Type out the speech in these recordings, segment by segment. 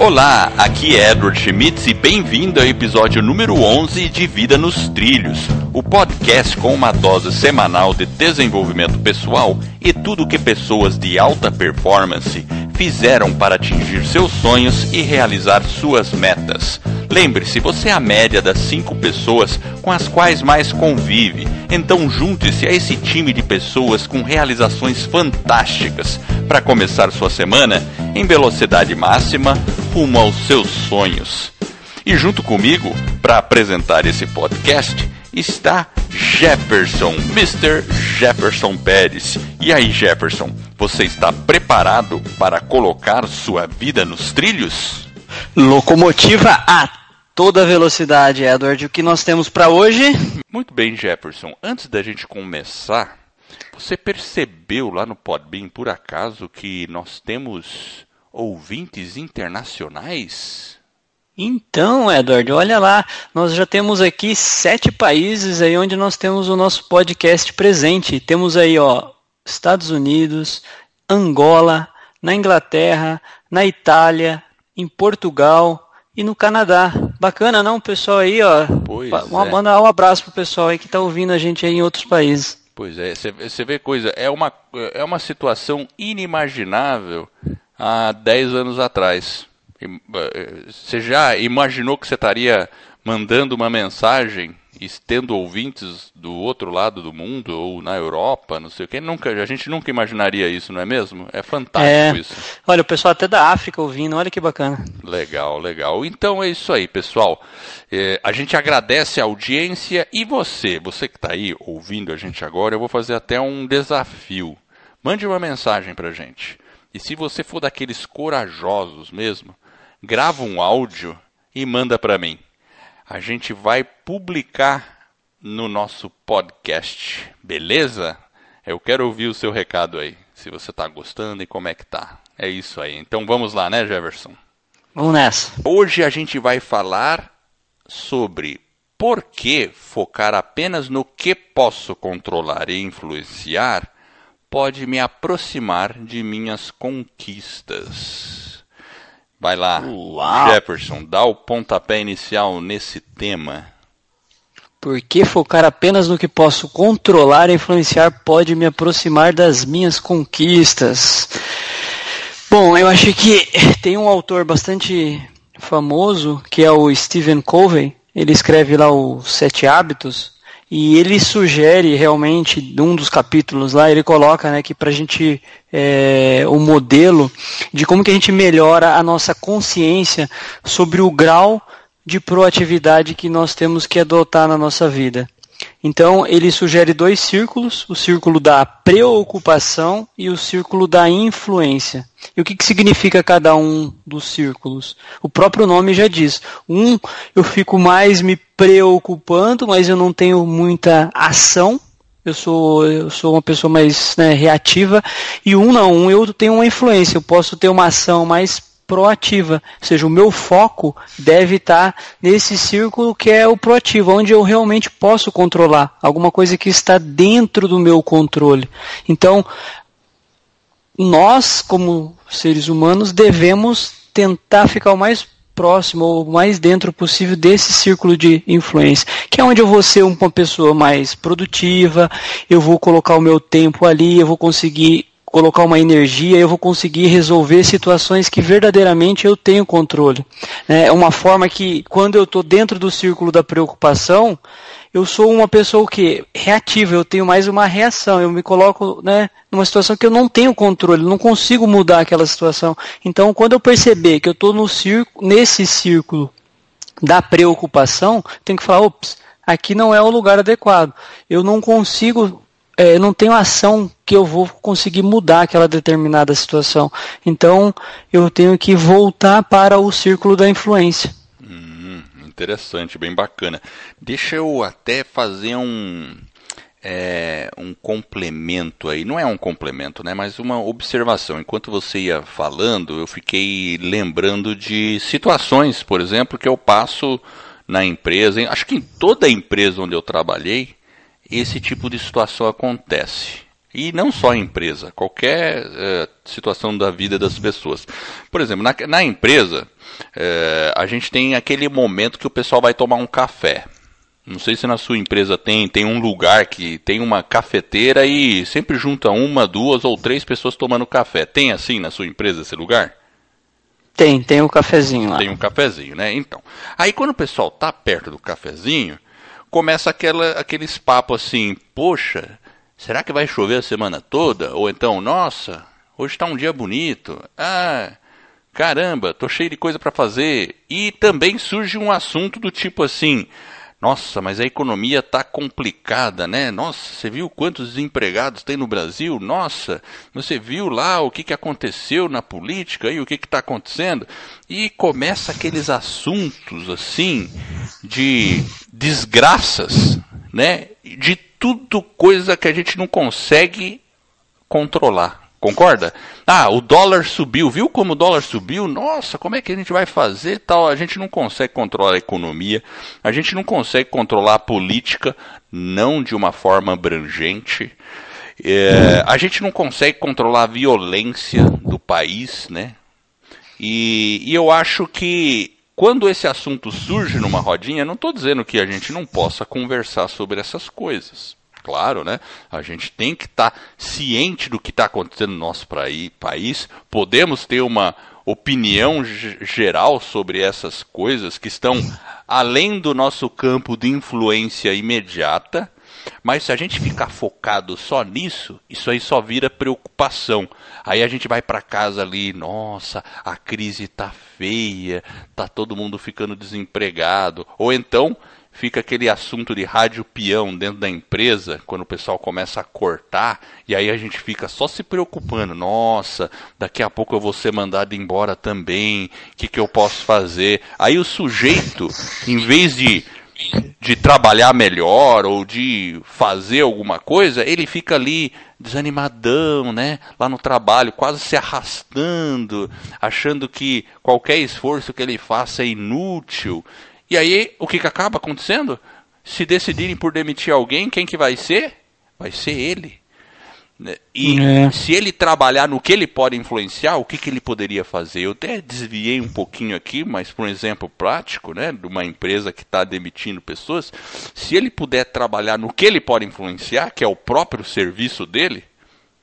Olá, aqui é Edward Schmitz e bem-vindo ao episódio número 11 de Vida nos Trilhos, o podcast com uma dose semanal de desenvolvimento pessoal e tudo o que pessoas de alta performance fizeram para atingir seus sonhos e realizar suas metas. Lembre-se, você é a média das 5 pessoas com as quais mais convive, então junte-se a esse time de pessoas com realizações fantásticas para começar sua semana em velocidade máxima rumo aos seus sonhos. E junto comigo, para apresentar esse podcast, está Jefferson, Mr. Jefferson Pérez. E aí, Jefferson, você está preparado para colocar sua vida nos trilhos? Locomotiva a toda velocidade, Edward. O que nós temos para hoje? Muito bem, Jefferson. Antes da gente começar, você percebeu lá no Podbean, por acaso, que nós temos ouvintes internacionais? Então, Edward, olha lá, nós já temos aqui 7 países aí onde nós temos o nosso podcast presente. Temos aí, Estados Unidos, Angola, na Inglaterra, na Itália, em Portugal e no Canadá. Bacana, não, pessoal aí, Manda um abraço pro pessoal aí que tá ouvindo a gente aí em outros países. Pois é, você vê coisa, é uma situação inimaginável há 10 anos atrás. Você já imaginou que você estaria mandando uma mensagem e tendo ouvintes do outro lado do mundo, ou na Europa, não sei o quê? A gente nunca imaginaria isso, não é mesmo? É fantástico isso. Olha, o pessoal até da África ouvindo, olha que bacana. Legal, legal. Então é isso aí, pessoal. A gente agradece a audiência e você que está aí ouvindo a gente agora, eu vou fazer até um desafio. Mande uma mensagem para a gente. E se você for daqueles corajosos mesmo, grava um áudio e manda para mim. A gente vai publicar no nosso podcast, beleza? Eu quero ouvir o seu recado aí, se você está gostando e como é que tá. É isso aí. Então vamos lá, né, Jefferson? Vamos nessa. Hoje a gente vai falar sobre por que focar apenas no que posso controlar e influenciar pode me aproximar de minhas conquistas. Vai lá, Uau. Jefferson, dá o pontapé inicial nesse tema. Por que focar apenas no que posso controlar e influenciar pode me aproximar das minhas conquistas? Bom, eu acho que tem um autor bastante famoso, que é o Stephen Covey. Ele escreve lá os 7 Hábitos. E ele sugere realmente, num dos capítulos lá, ele coloca, que para a gente, o modelo de como que a gente melhora a nossa consciência sobre o grau de proatividade que nós temos que adotar na nossa vida. Então, ele sugere 2 círculos, o círculo da preocupação e o círculo da influência. E o que significa cada um dos círculos? O próprio nome já diz. Eu fico mais me preocupando, mas eu não tenho muita ação. Eu sou uma pessoa mais reativa. E não, eu tenho uma influência. Eu posso ter uma ação mais proativa, ou seja, o meu foco deve estar nesse círculo que é o proativo, onde eu realmente posso controlar, alguma coisa que está dentro do meu controle. Então, nós, como seres humanos, devemos tentar ficar o mais próximo ou mais dentro possível desse círculo de influência, que é onde eu vou ser uma pessoa mais produtiva, eu vou colocar o meu tempo ali, eu vou conseguir colocar uma energia, eu vou conseguir resolver situações que verdadeiramente eu tenho controle. É uma forma que, quando eu estou dentro do círculo da preocupação, eu sou uma pessoa reativa, eu tenho mais uma reação, eu me coloco numa situação que eu não tenho controle, não consigo mudar aquela situação. Então, quando eu perceber que eu estou nesse círculo da preocupação, tenho que falar, aqui não é o lugar adequado. Eu não consigo... não tenho ação que eu vou conseguir mudar aquela determinada situação. Então, eu tenho que voltar para o círculo da influência. Interessante, bem bacana. Deixa eu até fazer um complemento aí. Não é um complemento, mas uma observação. Enquanto você ia falando, eu fiquei lembrando de situações, por exemplo, que eu passo na empresa. Acho que em toda a empresa onde eu trabalhei, esse tipo de situação acontece. E não só em empresa, qualquer situação da vida das pessoas. Por exemplo, na empresa, a gente tem aquele momento que o pessoal vai tomar um café. Não sei se na sua empresa tem um lugar que tem uma cafeteira e sempre junta 1, 2 ou 3 pessoas tomando café. Tem assim na sua empresa esse lugar? Tem um cafezinho lá. Tem um cafezinho, né? Então, aí quando o pessoal tá perto do cafezinho, começa aqueles papos assim, poxa, será que vai chover a semana toda? Ou então, nossa, hoje tá um dia bonito. Ah, caramba, tô cheio de coisa para fazer. E também surge um assunto do tipo assim, nossa, mas a economia tá complicada, né? Nossa, você viu quantos desempregados tem no Brasil? Nossa, você viu lá o que aconteceu na política e o que está acontecendo? E começa aqueles assuntos, assim, de desgraças, né? De tudo coisa que a gente não consegue controlar. Concorda? Ah, o dólar subiu, viu como o dólar subiu? Nossa, como é que a gente vai fazer tal? A gente não consegue controlar a economia, a gente não consegue controlar a política, não de uma forma abrangente. A gente não consegue controlar a violência do país, né? E eu acho que quando esse assunto surge numa rodinha, não estou dizendo que a gente não possa conversar sobre essas coisas. Claro, né? A gente tem que estar ciente do que está acontecendo no nosso país. Podemos ter uma opinião geral sobre essas coisas que estão além do nosso campo de influência imediata. Mas se a gente ficar focado só nisso, isso aí só vira preocupação. Aí a gente vai para casa ali, nossa, a crise tá feia, tá todo mundo ficando desempregado. Ou então fica aquele assunto de rádio peão dentro da empresa, quando o pessoal começa a cortar, e aí a gente fica só se preocupando. Nossa, daqui a pouco eu vou ser mandado embora também, o que eu posso fazer? Aí o sujeito, em vez de trabalhar melhor ou de fazer alguma coisa, ele fica ali desanimadão, né? Lá no trabalho, quase se arrastando, achando que qualquer esforço que ele faça é inútil. E aí, o que acaba acontecendo? Se decidirem por demitir alguém, quem que vai ser? Vai ser ele. E se ele trabalhar no que ele pode influenciar, o que ele poderia fazer? Eu até desviei um pouquinho aqui, mas por um exemplo prático, né, de uma empresa que está demitindo pessoas, se ele puder trabalhar no que ele pode influenciar, que é o próprio serviço dele,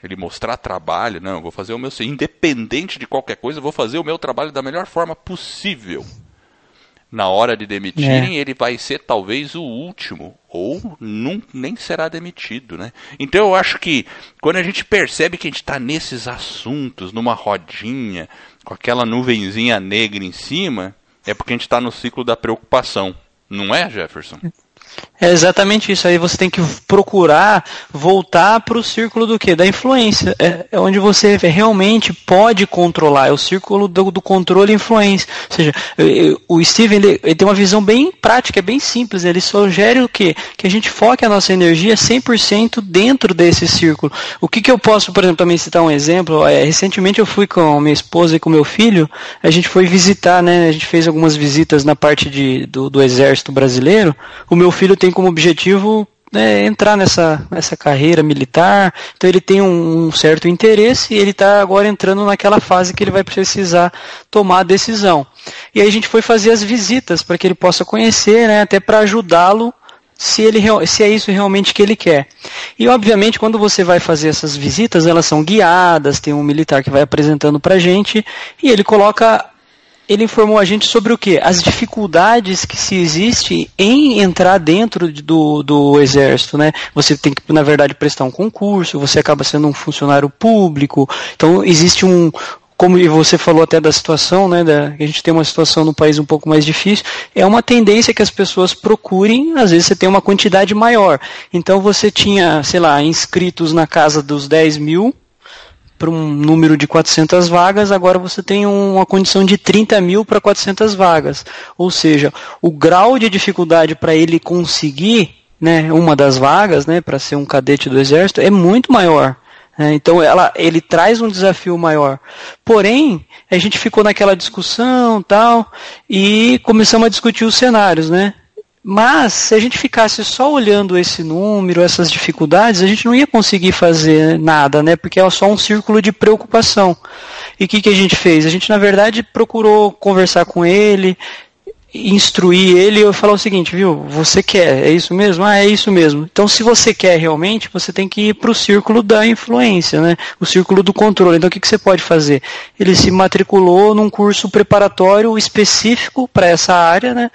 ele mostrar trabalho, não, eu vou fazer o meu, independente de qualquer coisa, eu vou fazer o meu trabalho da melhor forma possível. Na hora de demitirem, ele vai ser talvez o último, ou nem será demitido, né? Então eu acho que quando a gente percebe que a gente está nesses assuntos, numa rodinha, com aquela nuvenzinha negra em cima, é porque a gente está no ciclo da preocupação. Não é, Jefferson? É exatamente isso. Aí você tem que procurar voltar para o círculo do quê? Da influência. É onde você realmente pode controlar. É o círculo do controle e influência. Ou seja, o Steven ele tem uma visão bem prática, é bem simples. Ele sugere o quê? Que a gente foque a nossa energia 100% dentro desse círculo. O que eu posso, por exemplo, também citar um exemplo. Recentemente eu fui com a minha esposa e com o meu filho. A gente foi visitar, né? A gente fez algumas visitas na parte do Exército Brasileiro. O meu filho tem como objetivo entrar nessa carreira militar, então ele tem um certo interesse e ele está agora entrando naquela fase que ele vai precisar tomar a decisão. E aí a gente foi fazer as visitas para que ele possa conhecer, né, até para ajudá-lo se é isso realmente que ele quer. E obviamente quando você vai fazer essas visitas, elas são guiadas, tem um militar que vai apresentando para a gente e ele informou a gente sobre o quê? As dificuldades que se existe em entrar dentro do Exército, né? Você tem que, na verdade, prestar um concurso, você acaba sendo um funcionário público, então existe como você falou até da situação, né, que a gente tem uma situação no país um pouco mais difícil, é uma tendência que as pessoas procurem, às vezes você tem uma quantidade maior. Então você tinha, sei lá, inscritos na casa dos 10 mil, para um número de 400 vagas, agora você tem uma condição de 30 mil para 400 vagas. Ou seja, o grau de dificuldade para ele conseguir, né, uma das vagas, né, para ser um cadete do Exército, é muito maior. Então ele traz um desafio maior. Porém, a gente ficou naquela discussão tal, e começamos a discutir os cenários, né? Mas, se a gente ficasse só olhando esse número, essas dificuldades, a gente não ia conseguir fazer nada, né? Porque é só um círculo de preocupação. E o que a gente fez? A gente, na verdade, procurou conversar com ele, instruir ele e falar o seguinte, viu, você quer, é isso mesmo? Ah, é isso mesmo. Então, se você quer realmente, você tem que ir para o círculo da influência, né? O círculo do controle. Então, o que você pode fazer? Ele se matriculou num curso preparatório específico para essa área, né?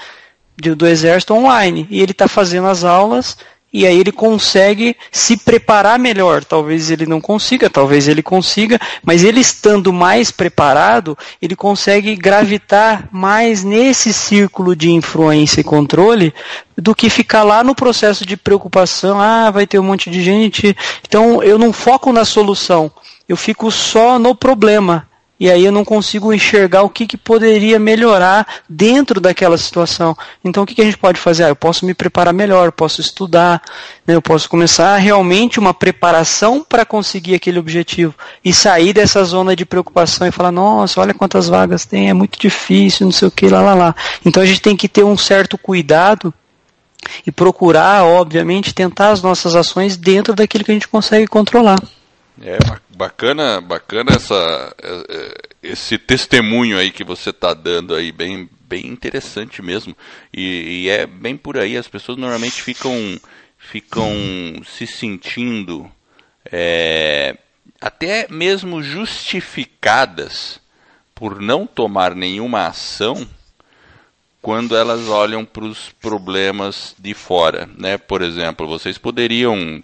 Do Exército online, e ele está fazendo as aulas, e aí ele consegue se preparar melhor. Talvez ele não consiga, talvez ele consiga, mas ele estando mais preparado, ele consegue gravitar mais nesse círculo de influência e controle do que ficar lá no processo de preocupação, vai ter um monte de gente. Então eu não foco na solução, eu fico só no problema. E aí eu não consigo enxergar o que poderia melhorar dentro daquela situação. Então o que a gente pode fazer? Eu posso me preparar melhor, eu posso estudar, né? Eu posso começar realmente uma preparação para conseguir aquele objetivo. E sair dessa zona de preocupação e falar, nossa, olha quantas vagas tem, é muito difícil, não sei o que, lá. Então a gente tem que ter um certo cuidado e procurar, obviamente, tentar as nossas ações dentro daquilo que a gente consegue controlar. Bacana esse testemunho aí que você está dando aí, bem interessante mesmo. E é bem por aí, as pessoas normalmente ficam se sentindo até mesmo justificadas por não tomar nenhuma ação quando elas olham para os problemas de fora, né? Por exemplo, vocês poderiam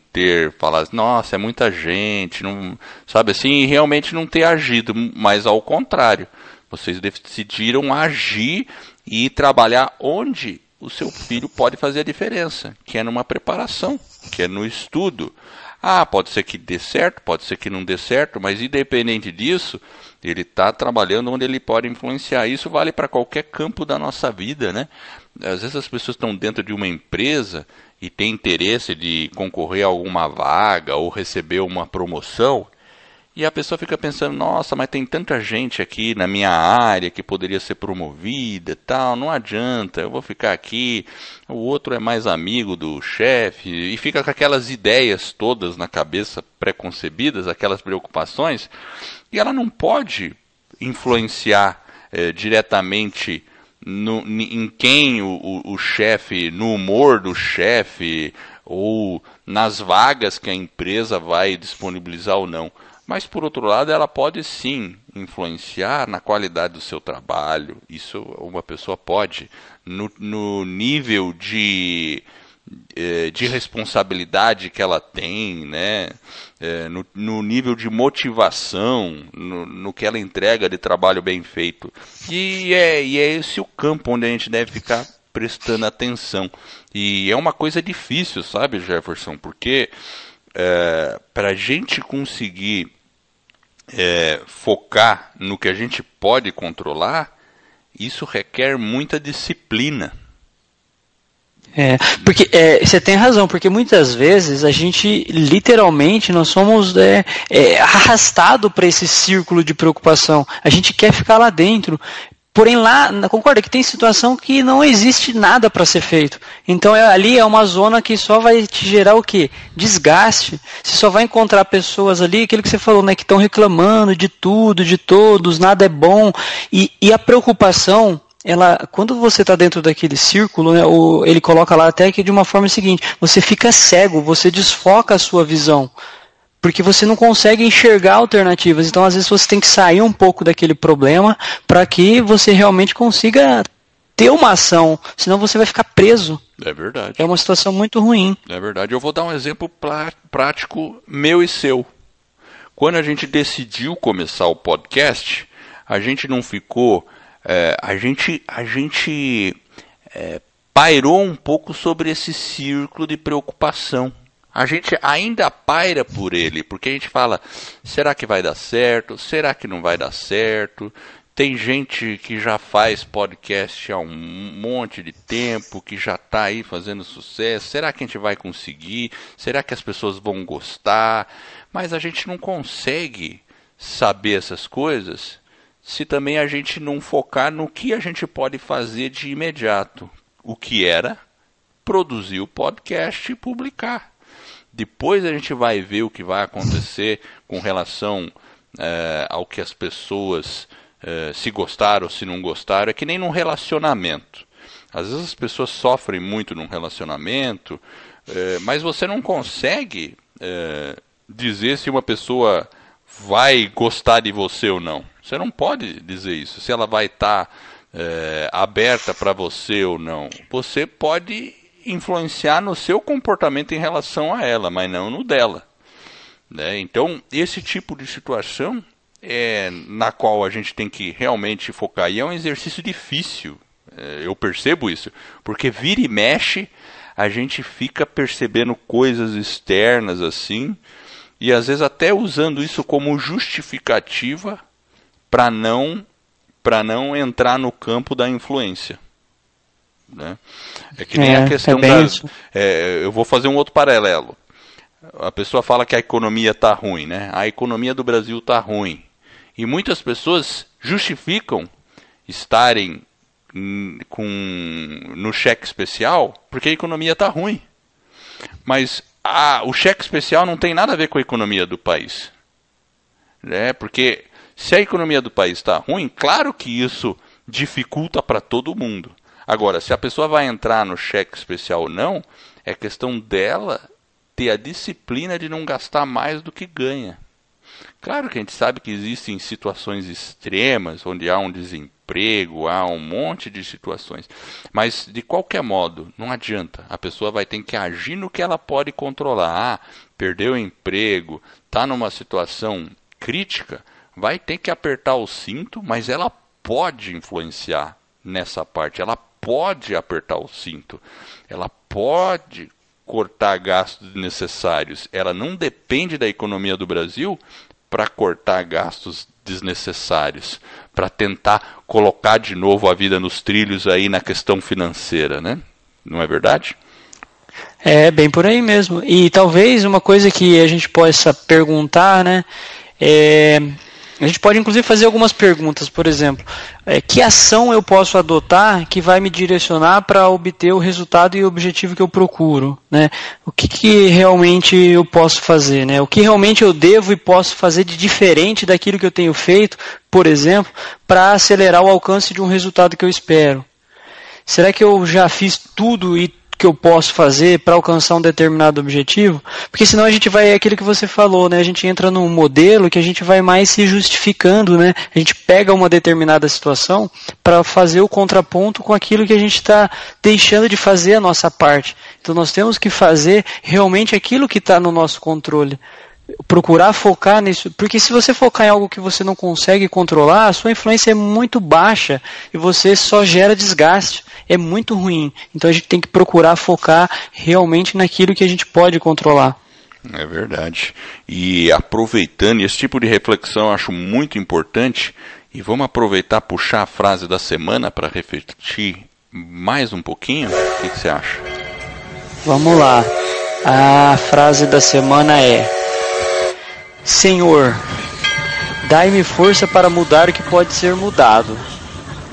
falado, nossa, é muita gente, não, sabe assim, e realmente não ter agido, mas ao contrário, vocês decidiram agir e trabalhar onde o seu filho pode fazer a diferença, que é numa preparação, que é no estudo. Pode ser que dê certo, pode ser que não dê certo, mas independente disso, ele está trabalhando onde ele pode influenciar. Isso vale para qualquer campo da nossa vida, né? Às vezes as pessoas estão dentro de uma empresa e têm interesse de concorrer a alguma vaga ou receber uma promoção, e a pessoa fica pensando, nossa, mas tem tanta gente aqui na minha área que poderia ser promovida, tal, não adianta, eu vou ficar aqui, o outro é mais amigo do chefe, e fica com aquelas ideias todas na cabeça preconcebidas, aquelas preocupações, e ela não pode influenciar diretamente em quem o chefe, no humor do chefe, ou nas vagas que a empresa vai disponibilizar ou não. Mas, por outro lado, ela pode sim influenciar na qualidade do seu trabalho. Isso uma pessoa pode. No nível de responsabilidade que ela tem, né? No nível de motivação, no que ela entrega de trabalho bem feito. E é esse o campo onde a gente deve ficar prestando atenção. E é uma coisa difícil, sabe, Jefferson? Porque para a gente conseguir focar no que a gente pode controlar, isso requer muita disciplina. Porque você tem razão, porque muitas vezes a gente, literalmente, nós somos arrastado para esse círculo de preocupação. A gente quer ficar lá dentro. Porém, lá, concorda que tem situação que não existe nada para ser feito. Então, ali é uma zona que só vai te gerar o quê? Desgaste. Você só vai encontrar pessoas ali, aquilo que você falou, né, que estão reclamando de tudo, de todos, nada é bom. E a preocupação, quando você está dentro daquele círculo, né, ele coloca lá até que de uma forma seguinte, você fica cego, você desfoca a sua visão. Porque você não consegue enxergar alternativas. Então, às vezes, você tem que sair um pouco daquele problema para que você realmente consiga ter uma ação. Senão, você vai ficar preso. É verdade. É uma situação muito ruim. É verdade. Eu vou dar um exemplo prático meu e seu. Quando a gente decidiu começar o podcast, a gente não ficou... a gente pairou um pouco sobre esse círculo de preocupação. A gente ainda paira por ele, porque a gente fala, será que vai dar certo? Será que não vai dar certo? Tem gente que já faz podcast há um monte de tempo, que já está aí fazendo sucesso. Será que a gente vai conseguir? Será que as pessoas vão gostar? Mas a gente não consegue saber essas coisas se também a gente não focar no que a gente pode fazer de imediato. O que era produzir o podcast e publicar. Depois a gente vai ver o que vai acontecer com relação ao que as pessoas, se gostaram ou se não gostaram. É que nem num relacionamento. Às vezes as pessoas sofrem muito num relacionamento, mas você não consegue dizer se uma pessoa vai gostar de você ou não. Você não pode dizer isso, se ela vai estar aberta para você ou não. Você pode influenciar no seu comportamento em relação a ela, mas não no dela, né? Então, esse tipo de situação na qual a gente tem que realmente focar, e é um exercício difícil, eu percebo isso, porque vira e mexe, a gente fica percebendo coisas externas assim, e às vezes até usando isso como justificativa para não entrar no campo da influência, né? É que nem a questão eu vou fazer um outro paralelo. A pessoa fala que a economia está ruim, né? A economia do Brasil está ruim. E muitas pessoas justificam estarem no cheque especial porque a economia está ruim. Mas o cheque especial não tem nada a ver com a economia do país, né? Porque se a economia do país está ruim, claro que isso dificulta para todo mundo. Agora, se a pessoa vai entrar no cheque especial ou não, é questão dela ter a disciplina de não gastar mais do que ganha. Claro que a gente sabe que existem situações extremas, onde há um desemprego, há um monte de situações. Mas, de qualquer modo, não adianta. A pessoa vai ter que agir no que ela pode controlar. Perdeu o emprego, está numa situação crítica, vai ter que apertar o cinto, mas ela pode influenciar nessa parte. Ela pode apertar o cinto. Ela pode cortar gastos desnecessários. Ela não depende da economia do Brasil para cortar gastos desnecessários, para tentar colocar de novo a vida nos trilhos aí na questão financeira, né? Não é verdade? É bem por aí mesmo. E talvez uma coisa que a gente possa perguntar, né? A gente pode inclusive fazer algumas perguntas, por exemplo, que ação eu posso adotar que vai me direcionar para obter o resultado e o objetivo que eu procuro, né? O que realmente eu posso fazer, né? O que realmente eu devo e posso fazer de diferente daquilo que eu tenho feito, por exemplo, para acelerar o alcance de um resultado que eu espero? Será que eu já fiz tudo e que eu posso fazer para alcançar um determinado objetivo? Porque senão a gente vai, é aquilo que você falou, né? A gente entra num modelo que a gente vai mais se justificando, né? A gente pega uma determinada situação para fazer o contraponto com aquilo que a gente está deixando de fazer a nossa parte. Então nós temos que fazer realmente aquilo que está no nosso controle. Procurar focar nisso, porque se você focar em algo que você não consegue controlar, a sua influência é muito baixa e você só gera desgaste, é muito ruim. Então a gente tem que procurar focar realmente naquilo que a gente pode controlar. É verdade. E aproveitando, esse tipo de reflexão eu acho muito importante, e vamos aproveitar, puxar a frase da semana para refletir mais um pouquinho. O que você acha? Vamos lá. A frase da semana é: Senhor, dai-me força para mudar o que pode ser mudado,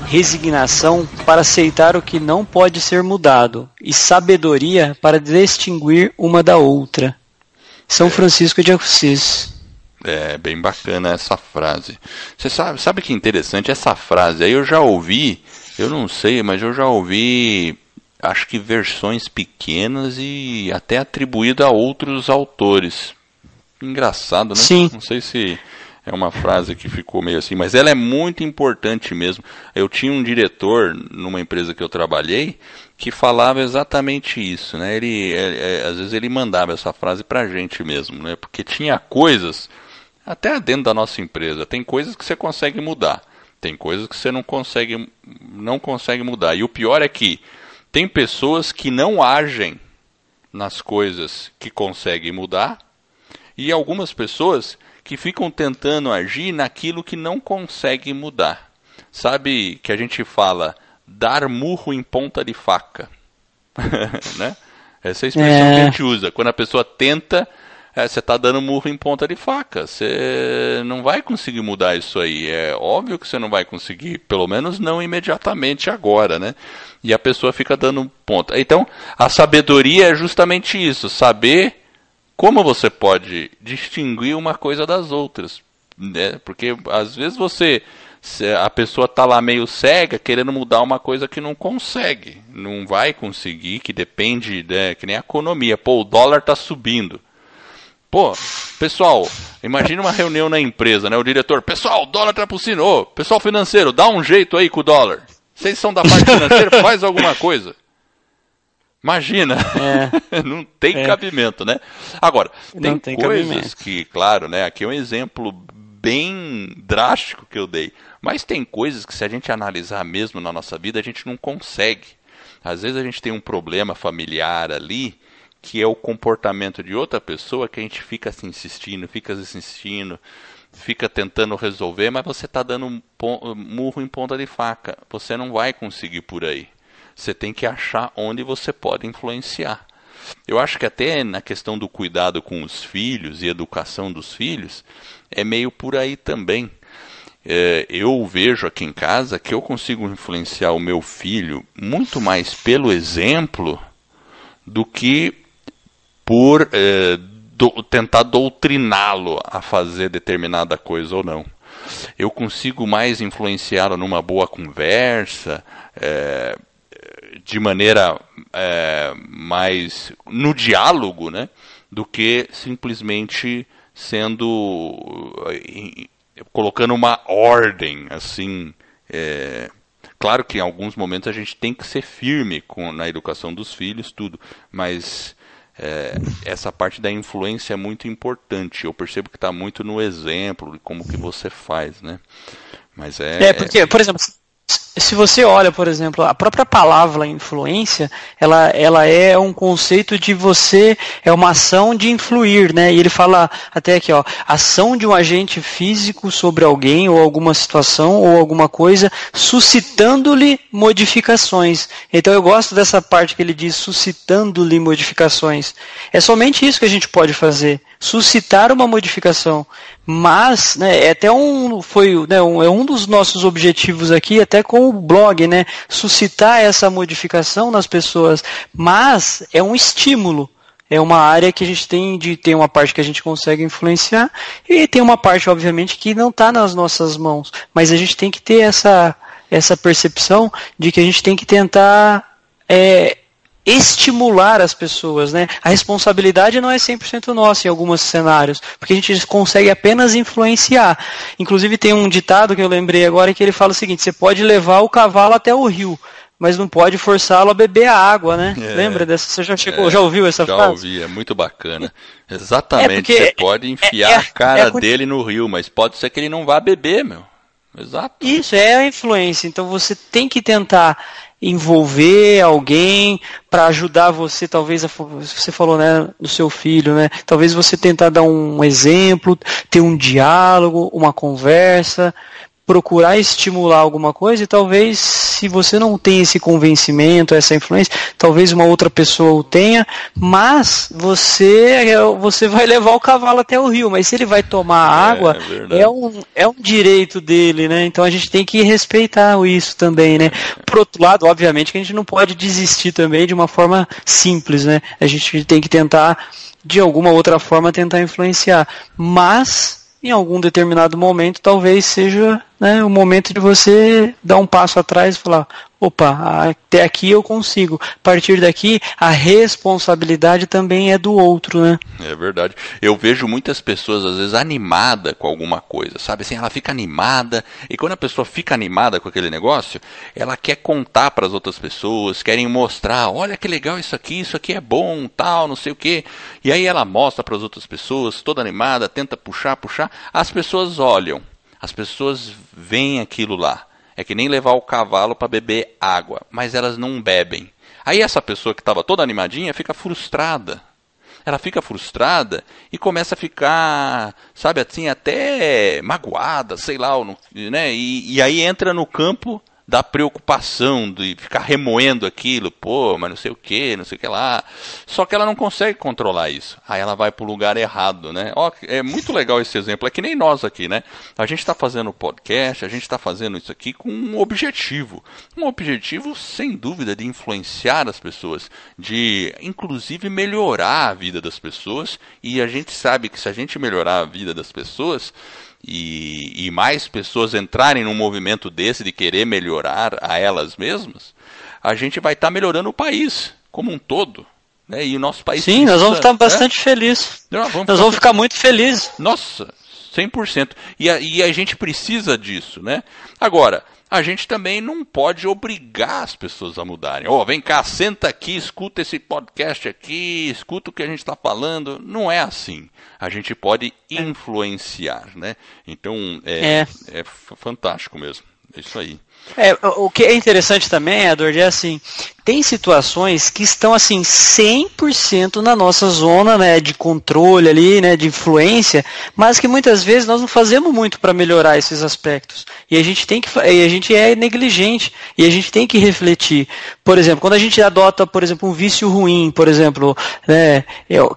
resignação para aceitar o que não pode ser mudado e sabedoria para distinguir uma da outra. São Francisco de Assis. É bem bacana essa frase. Você sabe que interessante essa frase? Aí eu já ouvi, eu não sei, mas eu já ouvi, acho que versões pequenas e até atribuída a outros autores. Engraçado, né? Sim. Não sei se é uma frase que ficou meio assim, mas ela é muito importante mesmo. Eu tinha um diretor numa empresa que eu trabalhei que falava exatamente isso, né? Às vezes ele mandava essa frase pra gente mesmo, né? Porque tinha coisas, até dentro da nossa empresa, tem coisas que você consegue mudar, tem coisas que você não consegue mudar. E o pior é que tem pessoas que não agem nas coisas que conseguem mudar, e algumas pessoas que ficam tentando agir naquilo que não consegue mudar. Sabe que a gente fala dar murro em ponta de faca, né? Essa é a expressão que a gente usa. Quando a pessoa tenta você está dando murro em ponta de faca. Você não vai conseguir mudar isso aí. É óbvio que você não vai conseguir, pelo menos não imediatamente agora, né? E a pessoa fica dando ponta. Então, a sabedoria é justamente isso, saber como você pode distinguir uma coisa das outras, né? Porque às vezes a pessoa está lá meio cega, querendo mudar uma coisa que não consegue, não vai conseguir, que depende, né, que nem a economia. Pô, o dólar está subindo. Pô, pessoal, imagina uma reunião na empresa, né? O diretor, pessoal, o dólar está por cima. Ô, pessoal financeiro, dá um jeito aí com o dólar. Vocês são da parte financeira, faz alguma coisa. Imagina, não tem cabimento, né? Agora, tem coisas cabimento. Que, claro, né? Aqui é um exemplo bem drástico que eu dei. Mas tem coisas que, se a gente analisar mesmo na nossa vida, a gente não consegue. Às vezes a gente tem um problema familiar ali, que é o comportamento de outra pessoa, que a gente fica assim insistindo, fica tentando resolver, mas você está dando murro em ponta de faca. Você não vai conseguir por aí. Você tem que achar onde você pode influenciar. Eu acho que até na questão do cuidado com os filhos e educação dos filhos, é meio por aí também. Eu vejo aqui em casa que eu consigo influenciar o meu filho muito mais pelo exemplo do que por tentar doutriná-lo a fazer determinada coisa ou não. Eu consigo mais influenciá-lo numa boa conversa, de maneira mais no diálogo, né, do que simplesmente colocando uma ordem assim. Claro que em alguns momentos a gente tem que ser firme na educação dos filhos, tudo, mas essa parte da influência é muito importante. Eu percebo que está muito no exemplo, de como que você faz, né? Mas porque, por exemplo, se você olha, por exemplo, a própria palavra influência, ela é um conceito de é uma ação de influir, né? E ele fala até aqui, ó, ação de um agente físico sobre alguém ou alguma situação ou alguma coisa, suscitando-lhe modificações. Então eu gosto dessa parte que ele diz, suscitando-lhe modificações. É somente isso que a gente pode fazer, suscitar uma modificação. Mas, né, é um dos nossos objetivos aqui, até com o blog, né, suscitar essa modificação nas pessoas, mas é um estímulo, é uma área que a gente tem uma parte que a gente consegue influenciar e tem uma parte, obviamente, que não está nas nossas mãos, mas a gente tem que ter essa percepção de que a gente tem que tentar estimular as pessoas, né? A responsabilidade não é 100% nossa em alguns cenários, porque a gente consegue apenas influenciar. Inclusive tem um ditado que eu lembrei agora que ele fala o seguinte: você pode levar o cavalo até o rio, mas não pode forçá-lo a beber a água, né? Lembra dessa? Você já ouviu essa frase? Já ouvi, é muito bacana. Exatamente, você pode enfiar a cara dele no rio, mas pode ser que ele não vá beber, meu. Exato. Isso, é a influência. Então você tem que tentar envolver alguém para ajudar você, talvez, você falou, né, do seu filho, né? Talvez você tentar dar um exemplo, ter um diálogo, uma conversa, procurar estimular alguma coisa, e talvez, se você não tem esse convencimento, essa influência, talvez uma outra pessoa o tenha, mas você vai levar o cavalo até o rio, mas se ele vai tomar água, é um direito dele, né? Então a gente tem que respeitar isso também, né? Por outro lado, obviamente que a gente não pode desistir também de uma forma simples, né? A gente tem que tentar, de alguma outra forma, tentar influenciar, mas em algum determinado momento, talvez seja, né, o momento de você dar um passo atrás e falar, opa, até aqui eu consigo. A partir daqui, a responsabilidade também é do outro, né? É verdade. Eu vejo muitas pessoas, às vezes, animadas com alguma coisa, sabe? Assim, ela fica animada, e quando a pessoa fica animada com aquele negócio, ela quer contar para as outras pessoas, querem mostrar, olha que legal isso aqui é bom, tal, não sei o quê. E aí ela mostra para as outras pessoas, toda animada, tenta puxar, as pessoas olham, as pessoas veem aquilo lá. É que nem levar o cavalo para beber água, mas elas não bebem. Aí essa pessoa que estava toda animadinha fica frustrada. Ela fica frustrada e começa a ficar, sabe, assim, até magoada, sei lá, né? E aí entra no campo da preocupação, de ficar remoendo aquilo, pô, mas não sei o que lá. Só que ela não consegue controlar isso. Aí ela vai para o lugar errado, né? Ó, é muito legal esse exemplo. É que nem nós aqui, né? A gente está fazendo podcast, a gente está fazendo isso aqui com um objetivo. Um objetivo, sem dúvida, de influenciar as pessoas, de, inclusive, melhorar a vida das pessoas. E a gente sabe que se a gente melhorar a vida das pessoas, e mais pessoas entrarem num movimento desse de querer melhorar a elas mesmas, a gente vai estar melhorando o país como um todo, né? E o nosso país... Sim, nós vamos estar bastante felizes. Nós vamos ficar muito felizes. Nossa, 100%. E a gente precisa disso, né? Agora, a gente também não pode obrigar as pessoas a mudarem. Vem cá, senta aqui, escuta esse podcast aqui, escuta o que a gente está falando. Não é assim. A gente pode influenciar, né? Então, é fantástico mesmo. É isso aí. O que é interessante também, Edward, é assim, tem situações que estão assim 100% na nossa zona, né, de controle ali, né, de influência, mas que muitas vezes nós não fazemos muito para melhorar esses aspectos. E a gente é negligente e a gente tem que refletir. Por exemplo, quando a gente adota, por exemplo, um vício ruim, por exemplo, né,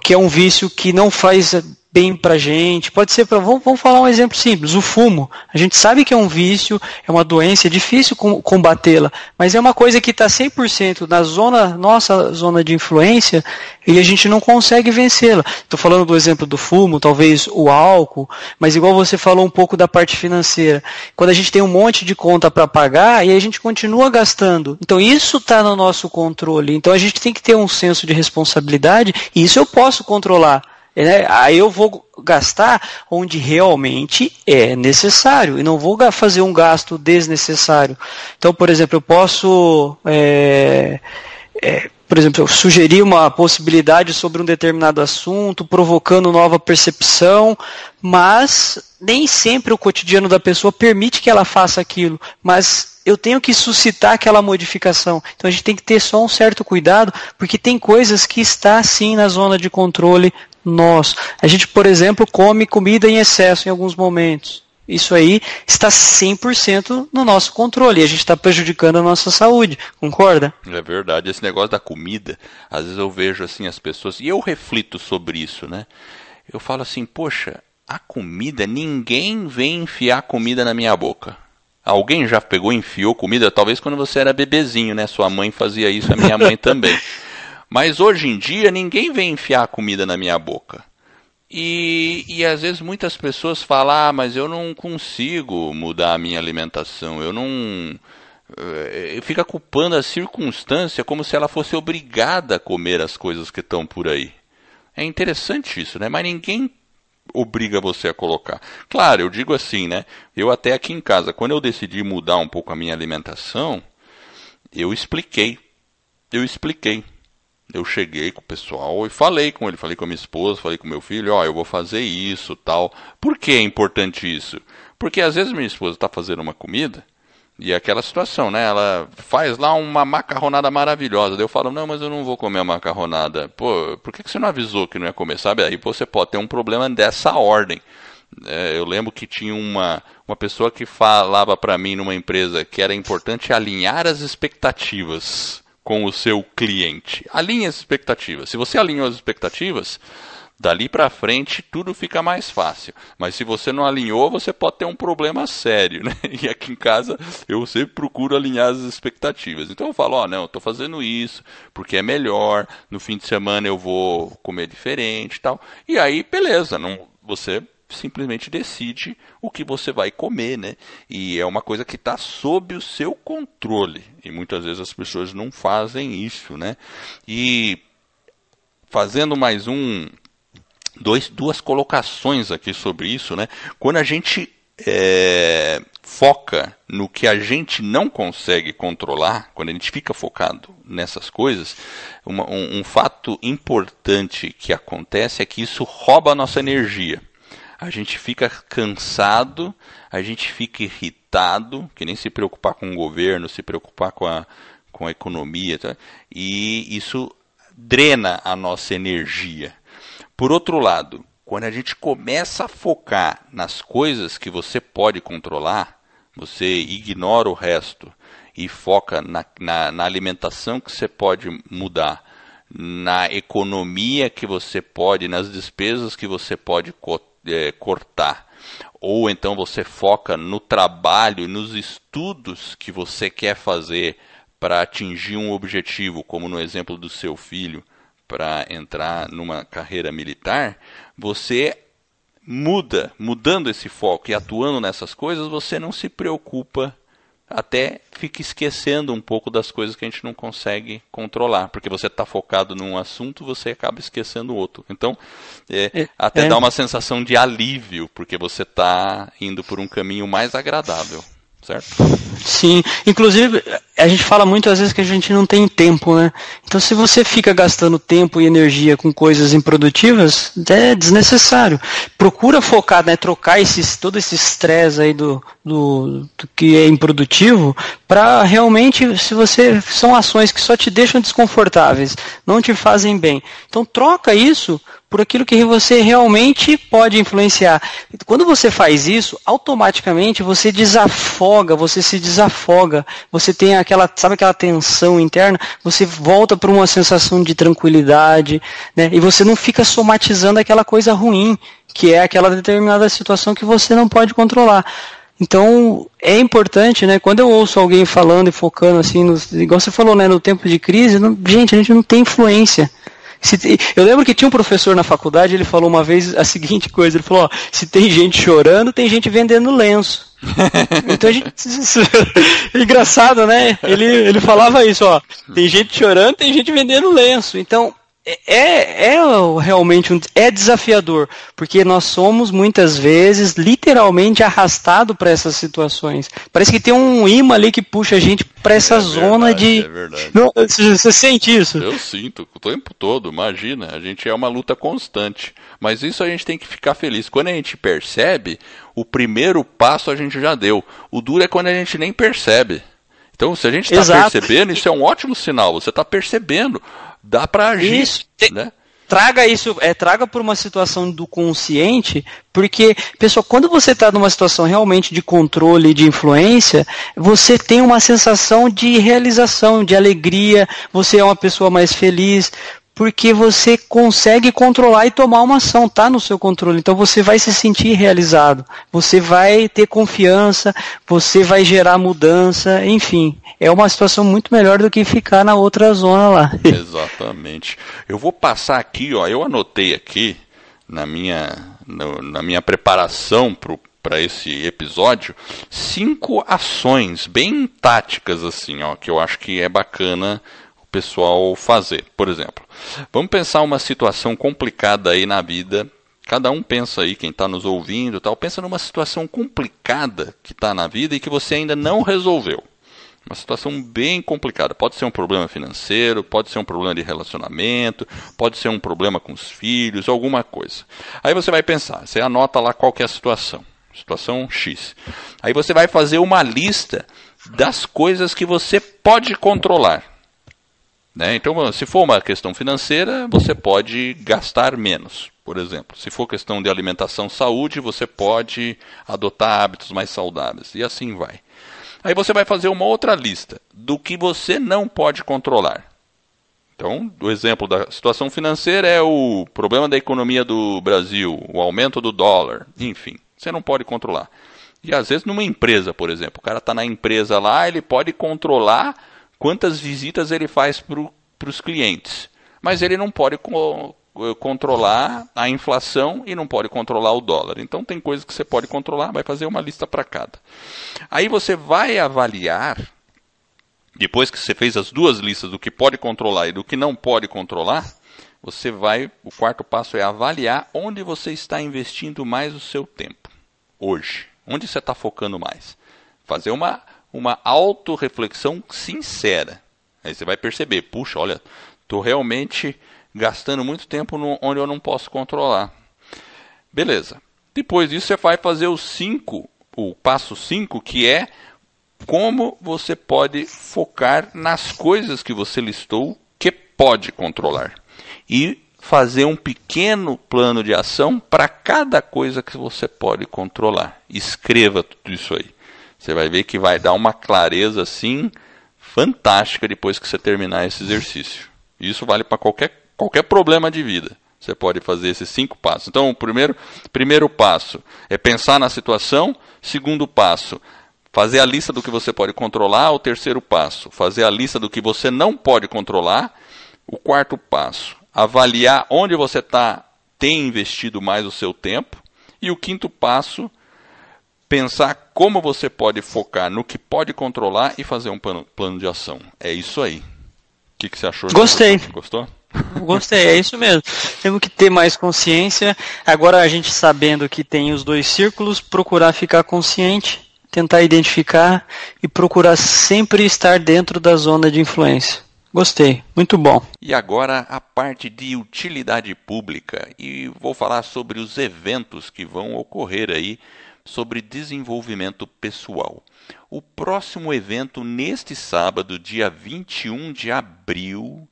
que é um vício que não faz bem pra gente, pode ser vamos falar um exemplo simples, o fumo. A gente sabe que é um vício, é uma doença, é difícil combatê-la, mas é uma coisa que está 100% na nossa zona de influência e a gente não consegue vencê-la. Estou falando do exemplo do fumo, talvez o álcool, mas igual você falou um pouco da parte financeira. Quando a gente tem um monte de conta para pagar e a gente continua gastando. Então isso está no nosso controle. Então a gente tem que ter um senso de responsabilidade e isso eu posso controlar. Aí eu vou gastar onde realmente é necessário e não vou fazer um gasto desnecessário. Então, por exemplo, eu posso sugerir uma possibilidade sobre um determinado assunto, provocando nova percepção, mas nem sempre o cotidiano da pessoa permite que ela faça aquilo, mas eu tenho que suscitar aquela modificação. Então a gente tem que ter só um certo cuidado, porque tem coisas que está sim na zona de controle nosso. A gente, por exemplo, come comida em excesso em alguns momentos. Isso aí está 100% no nosso controle e a gente está prejudicando a nossa saúde, concorda? É verdade, esse negócio da comida, às vezes eu vejo assim as pessoas, e eu reflito sobre isso, né? Eu falo assim, poxa, a comida, ninguém vem enfiar comida na minha boca. Alguém já pegou e enfiou comida? Talvez quando você era bebezinho, né? Sua mãe fazia isso, a minha mãe também. Mas hoje em dia ninguém vem enfiar comida na minha boca. E às vezes muitas pessoas falam, mas eu não consigo mudar a minha alimentação, fica culpando a circunstância como se ela fosse obrigada a comer as coisas que estão por aí. É interessante isso, né? Mas ninguém obriga você a colocar. Claro, eu digo assim, né? Eu até aqui em casa, quando eu decidi mudar um pouco a minha alimentação, eu expliquei. Eu cheguei com o pessoal e falei com ele, falei com a minha esposa, falei com meu filho, eu vou fazer isso, tal. Por que é importante isso? Porque às vezes minha esposa está fazendo uma comida e é aquela situação, né? Ela faz lá uma macarronada maravilhosa. Daí eu falo, não, mas eu não vou comer a macarronada. Pô, por que você não avisou que não ia comer? Sabe? Aí você pode ter um problema dessa ordem. Eu lembro que tinha uma pessoa que falava para mim numa empresa que era importante alinhar as expectativas com o seu cliente. Alinhe as expectativas. Se você alinhou as expectativas, dali para frente tudo fica mais fácil. Mas se você não alinhou, você pode ter um problema sério, né? E aqui em casa eu sempre procuro alinhar as expectativas. Então eu falo, não, eu estou fazendo isso porque é melhor. No fim de semana eu vou comer diferente e tal. E aí, beleza, você simplesmente decide o que você vai comer, né? E é uma coisa que está sob o seu controle. E muitas vezes as pessoas não fazem isso, né? E fazendo mais duas colocações aqui sobre isso, né? Quando a gente foca no que a gente não consegue controlar, quando a gente fica focado nessas coisas, um fato importante que acontece é que isso rouba a nossa energia. A gente fica cansado, a gente fica irritado, que nem se preocupar com o governo, se preocupar com a economia, tá? E isso drena a nossa energia. Por outro lado, quando a gente começa a focar nas coisas que você pode controlar, você ignora o resto e foca na alimentação que você pode mudar, na economia que você pode, nas despesas que você pode cortar, ou então você foca no trabalho, nos estudos que você quer fazer para atingir um objetivo, como no exemplo do seu filho, para entrar numa carreira militar, você mudando esse foco e atuando nessas coisas, você não se preocupa, até fica esquecendo um pouco das coisas que a gente não consegue controlar, porque você está focado num assunto, você acaba esquecendo o outro. Então, dá uma sensação de alívio, porque você está indo por um caminho mais agradável, certo? Sim, inclusive a gente fala muito às vezes que a gente não tem tempo, né? Então se você fica gastando tempo e energia com coisas improdutivas, é desnecessário. Procura focar, né? Trocar todo esse estresse aí do que é improdutivo para realmente, são ações que só te deixam desconfortáveis, não te fazem bem. Então troca isso por aquilo que você realmente pode influenciar. Quando você faz isso, automaticamente você se desafoga, você tem aquela tensão interna, você volta para uma sensação de tranquilidade, né? E você não fica somatizando aquela coisa ruim, que é aquela determinada situação que você não pode controlar. Então, é importante, né? Quando eu ouço alguém falando e focando assim, igual você falou, né, no tempo de crise, gente, a gente não tem influência. Eu lembro que tinha um professor na faculdade, ele falou uma vez a seguinte coisa, ele falou, se tem gente chorando, tem gente vendendo lenço. Então é engraçado, né? Ele falava isso, tem gente chorando, tem gente vendendo lenço. Então realmente desafiador, porque nós somos muitas vezes literalmente arrastados para essas situações. Parece que tem um imã ali que puxa a gente para essa zona de... É verdade. Não, você sente isso? Eu sinto o tempo todo, imagina, a gente é uma luta constante, mas isso a gente tem que ficar feliz. Quando a gente percebe, o primeiro passo a gente já deu. O duro é quando a gente nem percebe. Então, se a gente está percebendo, isso é um ótimo sinal, você está percebendo. Dá para agir, isso, né? Traga por uma situação do consciente, porque, pessoal, quando você está numa situação realmente de controle e de influência, você tem uma sensação de realização, de alegria, você é uma pessoa mais feliz, porque você consegue controlar e tomar uma ação, está no seu controle. Então você vai se sentir realizado, você vai ter confiança, você vai gerar mudança, enfim. É uma situação muito melhor do que ficar na outra zona lá. Exatamente. Eu vou passar aqui, eu anotei aqui na minha preparação para esse episódio 5 ações bem táticas assim, que eu acho que é bacana o pessoal fazer. Por exemplo, vamos pensar uma situação complicada aí na vida. Cada um pensa aí, quem está nos ouvindo, pensa numa situação complicada que está na vida e que você ainda não resolveu. Uma situação bem complicada. Pode ser um problema financeiro, pode ser um problema de relacionamento, pode ser um problema com os filhos, alguma coisa. Aí você vai pensar, você anota lá qual que é a situação. Situação X. Aí você vai fazer uma lista das coisas que você pode controlar. Né? Então, se for uma questão financeira, você pode gastar menos, por exemplo. Se for questão de alimentação, saúde, você pode adotar hábitos mais saudáveis. E assim vai. Aí você vai fazer uma outra lista do que você não pode controlar. Então, o exemplo da situação financeira é o problema da economia do Brasil, o aumento do dólar, enfim, você não pode controlar. E às vezes numa empresa, por exemplo, o cara está na empresa lá, ele pode controlar quantas visitas ele faz para os clientes, mas ele não pode controlar a inflação e não pode controlar o dólar. Então tem coisas que você pode controlar, vai fazer uma lista para cada. Aí você vai avaliar, depois que você fez as duas listas do que pode controlar e do que não pode controlar, o quarto passo é avaliar onde você está investindo mais o seu tempo, hoje. Onde você está focando mais. Fazer uma autorreflexão sincera. Aí você vai perceber, puxa, olha, estou realmente gastando muito tempo onde eu não posso controlar. Beleza. Depois disso você vai fazer o passo 5, que é como você pode focar nas coisas que você listou que pode controlar. E fazer um pequeno plano de ação para cada coisa que você pode controlar. Escreva tudo isso aí. Você vai ver que vai dar uma clareza assim fantástica depois que você terminar esse exercício. Isso vale para qualquer problema de vida. Você pode fazer esses 5 passos. Então, o primeiro passo é pensar na situação. Segundo passo, fazer a lista do que você pode controlar. O terceiro passo, fazer a lista do que você não pode controlar. O quarto passo, avaliar onde você tem investido mais o seu tempo. E o quinto passo, pensar como você pode focar no que pode controlar e fazer um plano de ação. É isso aí. O que você achou? Gostei. Gostou? Gostei, é isso mesmo. Temos que ter mais consciência. Agora, a gente sabendo que tem os 2 círculos, procurar ficar consciente, tentar identificar e procurar sempre estar dentro da zona de influência. Gostei, muito bom. E agora a parte de utilidade pública. E vou falar sobre os eventos que vão ocorrer aí sobre desenvolvimento pessoal. O próximo evento neste sábado, dia 21 de abril,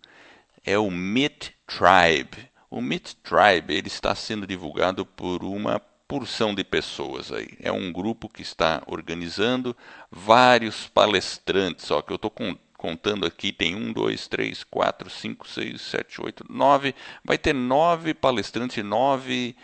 é o Meet Tribe. O Meet Tribe ele está sendo divulgado por uma porção de pessoas aí. É um grupo que está organizando vários palestrantes. Ó, que eu estou contando aqui, tem 1, 2, 3, 4, 5, 6, 7, 8, 9. Vai ter 9 palestrantes, 9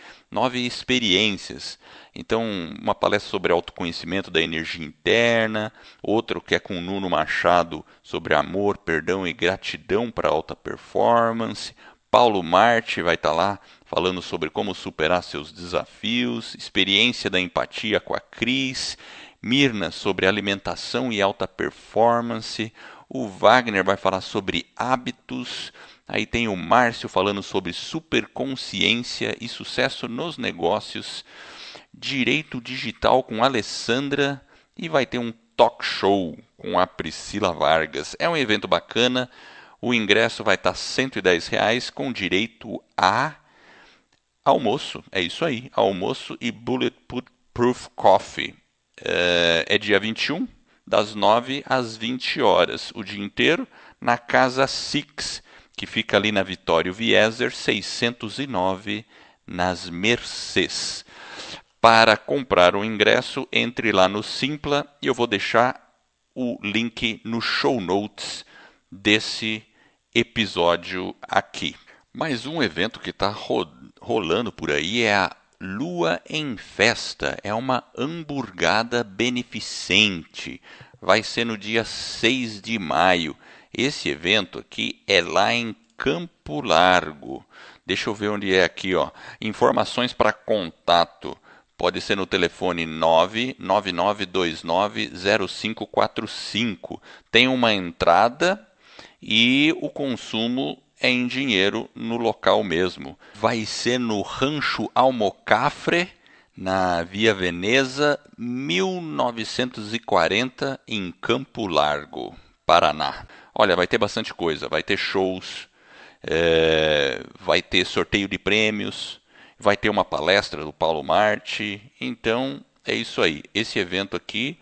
experiências. Então, uma palestra sobre autoconhecimento da energia interna, outra que é com o Nuno Machado sobre amor, perdão e gratidão para alta performance. Paulo Marte vai estar lá falando sobre como superar seus desafios, experiência da empatia com a Cris, Mirna sobre alimentação e alta performance, o Wagner vai falar sobre hábitos, aí tem o Márcio falando sobre superconsciência e sucesso nos negócios, direito digital com a Alessandra e vai ter um talk show com a Priscila Vargas. É um evento bacana, o ingresso vai estar R$ 110 com direito a almoço, é isso aí, almoço e Bulletproof Coffee. É dia 21, das 9 às 20 horas, o dia inteiro, na Casa Six, que fica ali na Vitório Wieser, 609, nas Mercês. Para comprar o ingresso, entre lá no Simpla e eu vou deixar o link no show notes desse episódio aqui. Mais um evento que está rolando por aí é a Lua em Festa. É uma hamburgada beneficente. Vai ser no dia 6 de maio. Esse evento aqui é lá em Campo Largo. Deixa eu ver onde é aqui, ó. Informações para contato. Pode ser no telefone 999290545. Tem uma entrada e o consumo é em dinheiro no local mesmo. Vai ser no Rancho Almocafre, na Via Veneza, 1940, em Campo Largo, Paraná. Olha, vai ter bastante coisa. Vai ter shows, vai ter sorteio de prêmios, vai ter uma palestra do Paulo Marte. Então, é isso aí. Esse evento aqui,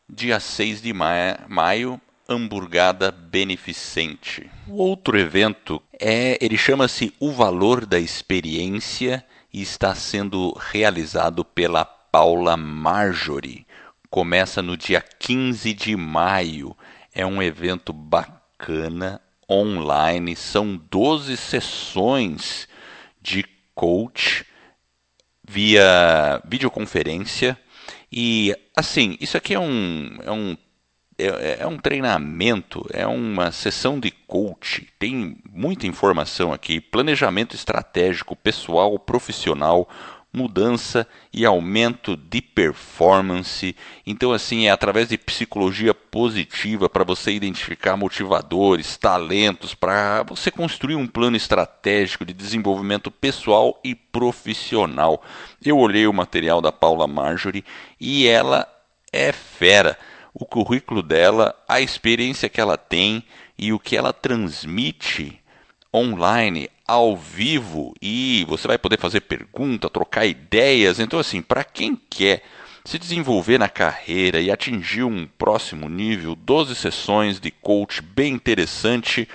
dia 6 de maio, hamburgada beneficente. O outro evento ele chama-se O Valor da Experiência e está sendo realizado pela Paula Marjorie. Começa no dia 15 de maio. É um evento bacana, online. São 12 sessões de coach via videoconferência. E, assim, isso aqui é um treinamento, é uma sessão de coach, tem muita informação aqui, planejamento estratégico, pessoal, profissional, mudança e aumento de performance. Então, assim, é através de psicologia positiva para você identificar motivadores, talentos, para você construir um plano estratégico de desenvolvimento pessoal e profissional. Eu olhei o material da Paula Marjorie e ela é fera. O currículo dela, a experiência que ela tem e o que ela transmite online, ao vivo, e você vai poder fazer pergunta, trocar ideias. Então, assim, para quem quer se desenvolver na carreira e atingir um próximo nível, 12 sessões de coach bem interessante.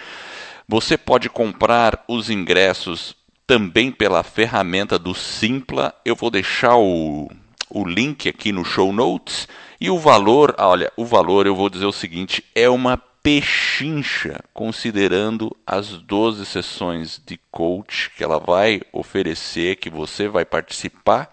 Você pode comprar os ingressos também pela ferramenta do Simpla. Eu vou deixar o o link aqui no show notes. E o valor, olha, o valor eu vou dizer o seguinte, é uma pechincha, considerando as 12 sessões de coach que ela vai oferecer, que você vai participar,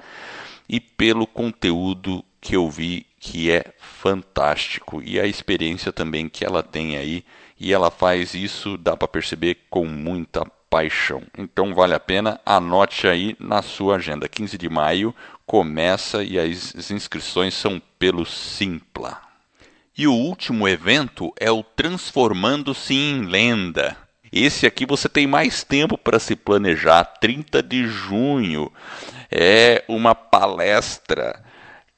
e pelo conteúdo que eu vi, que é fantástico, e a experiência também que ela tem aí, e ela faz isso, dá para perceber, com muita paixão. Então vale a pena, anote aí na sua agenda. 15 de maio começa e as inscrições são pelo Simpla. E o último evento é o Transformando-se em Lenda. Esse aqui você tem mais tempo para se planejar. 30 de junho é uma palestra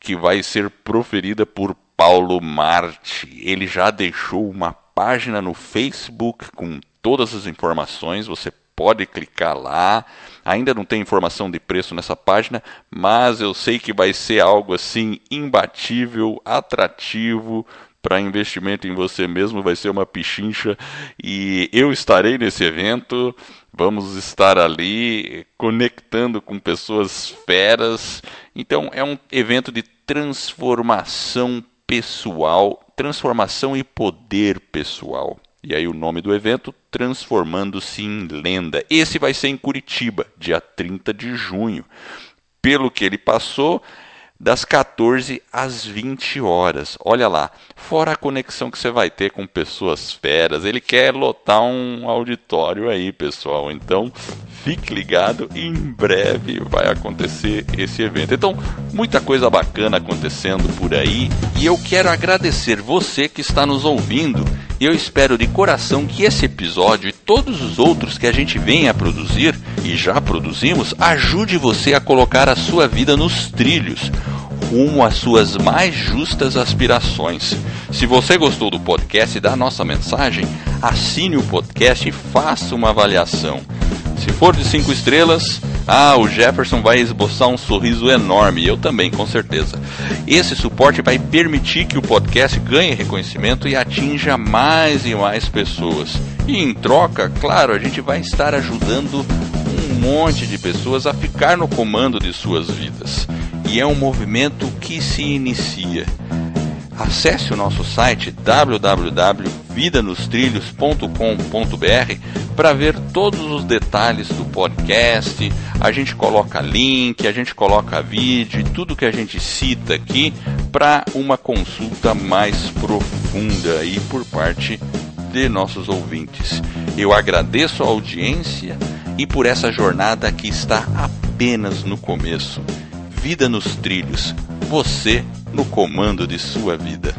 que vai ser proferida por Paulo Marte. Ele já deixou uma página no Facebook com todas as informações, você pode clicar lá. Ainda não tem informação de preço nessa página, mas eu sei que vai ser algo assim imbatível, atrativo para investimento em você mesmo, vai ser uma pichincha e eu estarei nesse evento. Vamos estar ali conectando com pessoas feras. Então é um evento de transformação pessoal, transformação e poder pessoal. E aí o nome do evento, Transformando-se em Lenda. Esse vai ser em Curitiba, dia 30 de junho. Pelo que ele passou, das 14 às 20 horas. Olha lá, fora a conexão que você vai ter com pessoas feras. Ele quer lotar um auditório aí, pessoal. Então, fique ligado, em breve vai acontecer esse evento. Então, muita coisa bacana acontecendo por aí. E eu quero agradecer você que está nos ouvindo. Eu espero de coração que esse episódio e todos os outros que a gente vem a produzir, e já produzimos, ajude você a colocar a sua vida nos trilhos, rumo às suas mais justas aspirações. Se você gostou do podcast e da nossa mensagem, assine o podcast e faça uma avaliação. Se for de 5 estrelas, o Jefferson vai esboçar um sorriso enorme, eu também, com certeza. Esse suporte vai permitir que o podcast ganhe reconhecimento e atinja mais e mais pessoas. E em troca, claro, a gente vai estar ajudando um monte de pessoas a ficar no comando de suas vidas. E é um movimento que se inicia. Acesse o nosso site www.vidanostrilhos.com.br para ver todos os detalhes do podcast. A gente coloca link, a gente coloca vídeo e tudo que a gente cita aqui para uma consulta mais profunda aí por parte de nossos ouvintes. Eu agradeço a audiência e por essa jornada que está apenas no começo. Vida nos Trilhos, você no comando de sua vida.